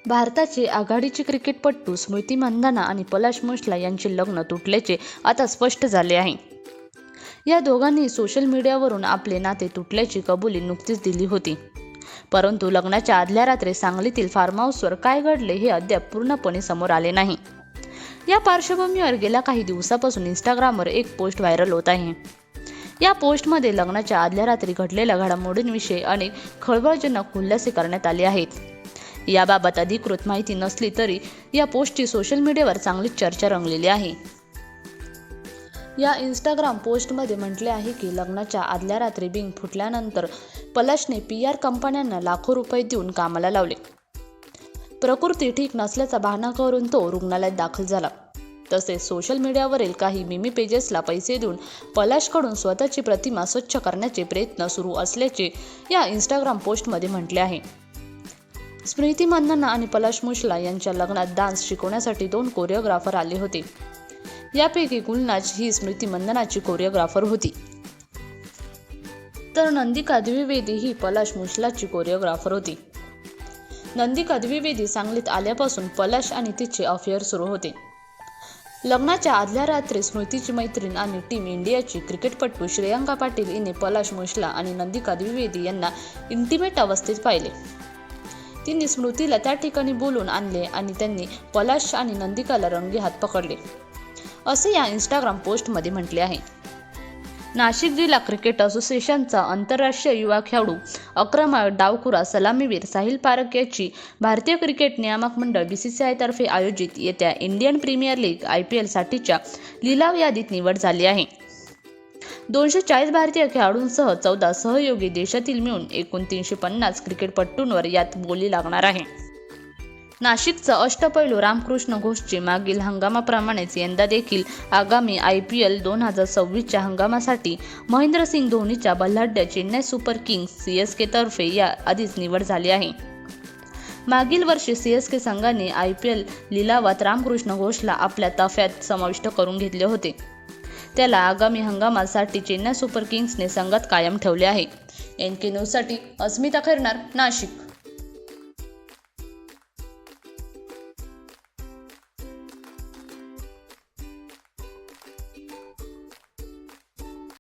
भारताची आघाडीची क्रिकेटपटू स्मृती मंधाना आणि पलाश मुश्ला यांचे लग्न तुटल्याचे आता स्पष्ट झाले आहे. या दोघांनी सोशल मीडियावरून आपले नाते तुटल्याची कबुली नुकतीच दिली होती. परंतु लग्नाच्या आदल्या रात्री सांगलीतील फार्म हाऊसवर काय घडले हे अद्याप पूर्णपणे समोर आले नाही. या पार्श्वभूमीवर गेल्या काही दिवसापासून इंस्टाग्रामवर एक पोस्ट व्हायरल होत आहे. या पोस्टमध्ये लग्नाच्या आदल्या रात्री घडलेल्या घडामोडींविषयी अनेक खळबळजनक खुलासे करण्यात आले आहेत. याबाबत अधिकृत माहिती नसली तरी या पोस्टची सोशल मीडियावर चांगलीच चर्चा रंगलेली आहे. या इंस्टाग्राम पोस्टमध्ये म्हटले आहे की लग्नाच्या आदल्या रात्री बिंग फुटल्यानंतर पलाशने PR कंपन्यांना लाखो रुपये देऊन कामाला लावले. प्रकृती ठीक नसल्याचा बहाणा करून तो रुग्णालयात दाखल झाला. तसेच सोशल मीडियावरील काही मिमी पेजेसला पैसे देऊन पलाशकडून स्वतःची प्रतिमा स्वच्छ करण्याचे प्रयत्न सुरू असल्याचे या इंस्टाग्राम पोस्टमध्ये म्हटले आहे. स्मृती मंधाना आणि पलाश मुश्ला यांच्या लग्नात डान्स शिकवण्यासाठी 2 कोरिओग्राफर आले होते. यापैकी गुलनाज ही स्मृती मंधानाची कोरिओग्राफर होती, तर नंदिका द्विवेदी ही पलाश मुश्लाची कोरिओग्राफर होती. नंदिका द्विवेदी सांगलीत आल्यापासून पलाश आणि तिचे अफेअर सुरू होते. लग्नाच्या आदल्या रात्री स्मृतीची मैत्रीण आणि टीम इंडियाची क्रिकेटपटू श्रेयांका पाटील हिने पलाश मुश्ला आणि नंदिका द्विवेदी यांना इंटिमेट अवस्थेत पाहिले. तिने स्मृतीला त्या ठिकाणी बोलून आणले आणि त्यांनी पलाश आणि नंदिकाला रंगी हात पकडले, असे या इंस्टाग्राम पोस्टमध्ये म्हटले आहे. नाशिक जिल्हा क्रिकेट असोसिएशनचा आंतरराष्ट्रीय युवा खेळाडू अक्रम डावखुरा सलामीवीर साहिल पारख याची भारतीय क्रिकेट नियामक मंडळ BCCI तर्फे आयोजित येत्या इंडियन प्रीमियर लीग IPL साठीच्या लिलाव यादीत निवड झाली आहे. 240 भारतीय खेळाडूंसह 14 सहयोगी देशातील मिळून एकूण 350 क्रिकेटपटूंवर यात बोली लागणार आहे. नाशिकचा अष्टपैलू रामकृष्ण घोषची मागील हंगामाप्रमाणेच यंदा देखील आगामी IPL 2026च्या हंगामासाठी महेंद्रसिंग धोनीच्या बलाढ्य चेन्नई सुपर किंग्स CSK तर्फे या आधीच निवड झाली आहे. मागील वर्षी CSK संघाने IPL लिलावात रामकृष्ण घोषला आपल्या ताफ्यात समाविष्ट करून घेतले होते. त्याला आगामी हंगामासाठी चेन्नई सुपर किंग्सने संघात कायम ठेवले आहे. NK न्यूजसाठी अस्मिता खैरनार, नाशिक.